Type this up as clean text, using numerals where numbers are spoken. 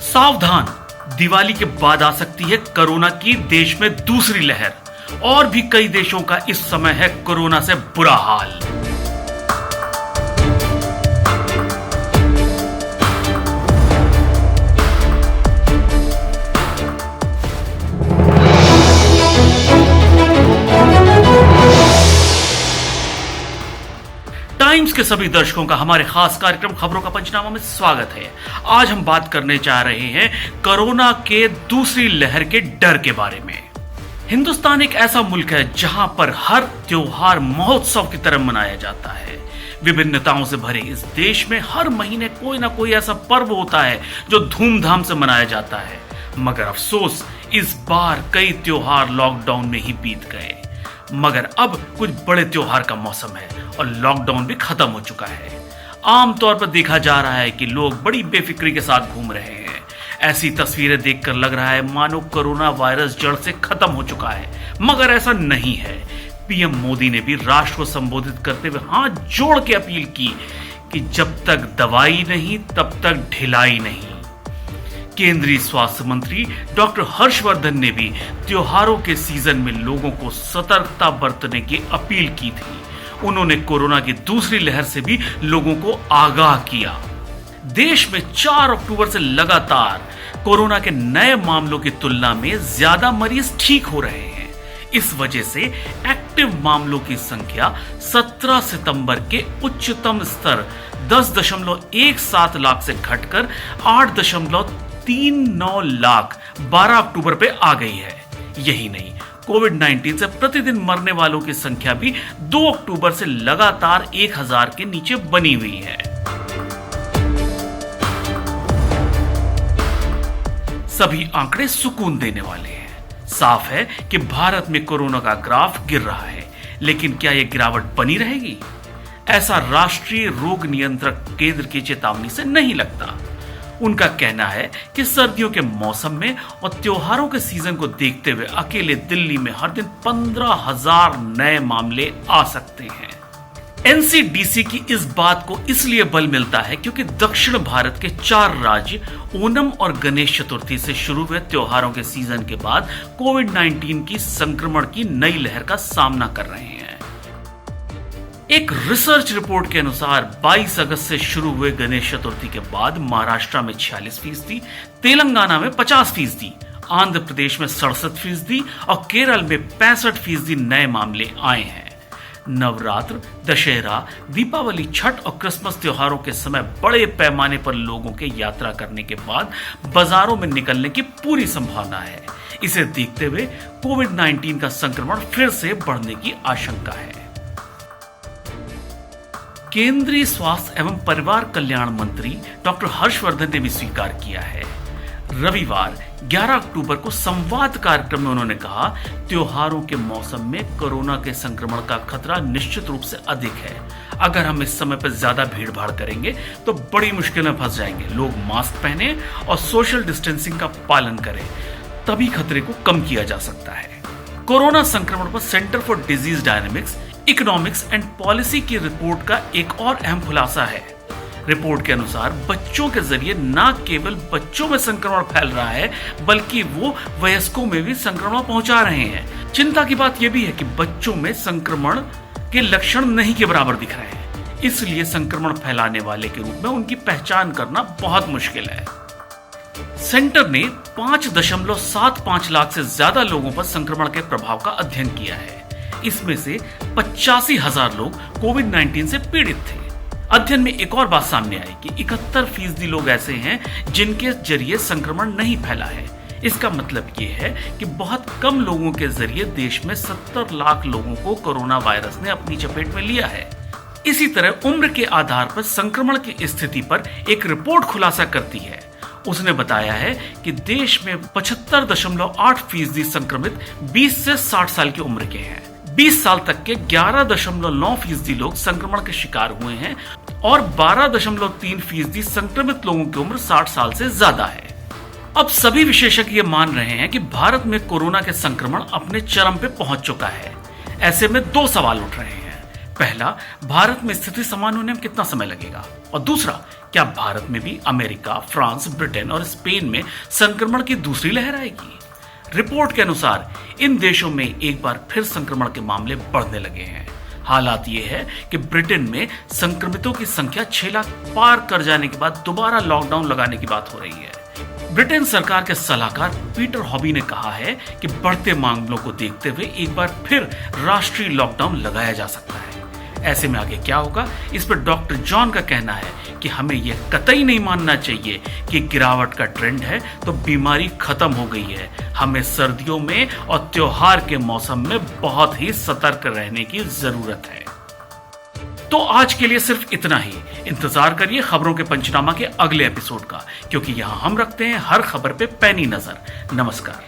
सावधान, दिवाली के बाद आ सकती है कोरोना की देश में दूसरी लहर। और भी कई देशों का इस समय है कोरोना से बुरा हाल। टाइम्स के सभी दर्शकों का हमारे खास कार्यक्रम खबरों का पंचनामा में स्वागत है। आज हम बात करने जा रहे हैं कोरोना के दूसरी लहर के डर के बारे में। हिंदुस्तान एक ऐसा मुल्क है जहां पर हर त्योहार महोत्सव की तरह मनाया जाता है। विभिन्नताओं से भरे इस देश में हर महीने कोई ना कोई ऐसा पर्व होता है जो धूमधाम से मनाया जाता है। मगर अफसोस, इस बार कई त्योहार लॉकडाउन में ही बीत गए। मगर अब कुछ बड़े त्योहार का मौसम है और लॉकडाउन भी खत्म हो चुका है। आमतौर पर देखा जा रहा है कि लोग बड़ी बेफिक्री के साथ घूम रहे हैं। ऐसी तस्वीरें देखकर लग रहा है मानो कोरोना वायरस जड़ से खत्म हो चुका है, मगर ऐसा नहीं है। पीएम मोदी ने भी राष्ट्र को संबोधित करते हुए हाथ जोड़ के अपील की कि जब तक दवाई नहीं तब तक ढिलाई नहीं। केंद्रीय स्वास्थ्य मंत्री डॉक्टर हर्षवर्धन ने भी त्योहारों के सीजन में लोगों को सतर्कता बरतने की अपील की थी। उन्होंने कोरोना की दूसरी लहर से भी लोगों को आगाह किया। देश में 4 अक्टूबर से लगातार कोरोना के नए मामलों की तुलना में ज्यादा मरीज ठीक हो रहे हैं। इस वजह से एक्टिव मामलों की संख्या 17 सितंबर के उच्चतम स्तर 10.17 लाख से घटकर 8.39 लाख 12 अक्टूबर पे आ गई है। यही नहीं, कोविड-19 से प्रतिदिन मरने वालों की संख्या भी 2 अक्टूबर से लगातार 1000 के नीचे बनी हुई है। सभी आंकड़े सुकून देने वाले हैं। साफ है कि भारत में कोरोना का ग्राफ गिर रहा है, लेकिन क्या यह गिरावट बनी रहेगी? ऐसा राष्ट्रीय रोग नियंत्रण केंद्र की चेतावनी से नहीं लगता। उनका कहना है कि सर्दियों के मौसम में और त्योहारों के सीजन को देखते हुए अकेले दिल्ली में हर दिन 15,000 नए मामले आ सकते हैं। एनसीडीसी की इस बात को इसलिए बल मिलता है क्योंकि दक्षिण भारत के 4 राज्य ओणम और गणेश चतुर्थी से शुरू हुए त्योहारों के सीजन के बाद कोविड-19 की संक्रमण की नई लहर का सामना कर रहे हैं। एक रिसर्च रिपोर्ट के अनुसार 22 अगस्त से शुरू हुए गणेश चतुर्थी के बाद महाराष्ट्र में 46%, तेलंगाना में 50%, आंध्र प्रदेश में 67% और केरल में 65% नए मामले आए हैं। नवरात्र, दशहरा, दीपावली, छठ और क्रिसमस त्योहारों के समय बड़े पैमाने पर लोगों के यात्रा करने के बाद बाजारों में निकलने की पूरी संभावना है। इसे देखते हुए कोविड-19 का संक्रमण फिर से बढ़ने की आशंका है। केंद्रीय स्वास्थ्य एवं परिवार कल्याण मंत्री डॉक्टर हर्षवर्धन ने भी स्वीकार किया है। रविवार 11 अक्टूबर को संवाद कार्यक्रम में उन्होंने कहा, त्योहारों के मौसम में कोरोना के संक्रमण का खतरा निश्चित रूप से अधिक है। अगर हम इस समय पर ज्यादा भीड़ भाड़ करेंगे तो बड़ी मुश्किल में फंस जाएंगे। लोग मास्क पहने और सोशल डिस्टेंसिंग का पालन करें, तभी खतरे को कम किया जा सकता है। कोरोना संक्रमण पर centre for disease dynamics, economics and policy की रिपोर्ट का एक और अहम खुलासा है। रिपोर्ट के अनुसार बच्चों के जरिए न केवल बच्चों में संक्रमण फैल रहा है, बल्कि वो वयस्कों में भी संक्रमण पहुंचा रहे हैं। चिंता की बात यह भी है कि बच्चों में संक्रमण के लक्षण नहीं के बराबर दिख रहे हैं, इसलिए संक्रमण फैलाने वाले के रूप में उनकी पहचान करना बहुत मुश्किल है। सेंटर ने 5.75 लाख से ज्यादा लोगों पर संक्रमण के प्रभाव का अध्ययन किया है। इसमें से 85,000 लोग कोविड-19 से पीड़ित थे। अध्ययन में एक और बात सामने आई कि 71% लोग ऐसे हैं जिनके जरिए संक्रमण नहीं फैला है। इसका मतलब ये है कि बहुत कम लोगों के जरिए देश में 70 लाख लोगों को कोरोना वायरस ने अपनी चपेट में लिया है। इसी तरह उम्र के आधार पर संक्रमण की स्थिति पर एक रिपोर्ट खुलासा करती है। उसने बताया है कि देश में 75.8% संक्रमित 20 से 60 साल की उम्र के हैं। 20 साल तक के 11.9% लोग संक्रमण के शिकार हुए हैं और 12.3% संक्रमित लोगों की उम्र 60 साल से ज्यादा है। अब सभी विशेषज्ञ ये मान रहे हैं कि भारत में कोरोना के संक्रमण अपने चरम पे पहुंच चुका है। ऐसे में 2 सवाल उठ रहे हैं। पहला, भारत में स्थिति सामान्य होने में कितना समय लगेगा, और दूसरा, क्या भारत में भी अमेरिका, फ्रांस, ब्रिटेन और स्पेन में संक्रमण की दूसरी लहर आएगी? रिपोर्ट के अनुसार इन देशों में एक बार फिर संक्रमण के मामले बढ़ने लगे हैं। हालात ये है कि ब्रिटेन में संक्रमितों की संख्या 6 लाख पार कर जाने के बाद दोबारा लॉकडाउन लगाने की बात हो रही है। ब्रिटेन सरकार के सलाहकार पीटर हॉबी ने कहा है कि बढ़ते मामलों को देखते हुए एक बार फिर राष्ट्रीय लॉकडाउन लगाया जा सकता है। ऐसे में आगे क्या होगा, इस पर डॉक्टर जॉन का कहना है कि हमें यह कतई नहीं मानना चाहिए कि गिरावट का ट्रेंड है तो बीमारी खत्म हो गई है। हमें सर्दियों में और त्योहार के मौसम में बहुत ही सतर्क रहने की जरूरत है। तो आज के लिए सिर्फ इतना ही। इंतजार करिए खबरों के पंचनामा के अगले एपिसोड का, क्योंकि यहां हम रखते हैं हर खबर पे पैनी नजर। नमस्कार।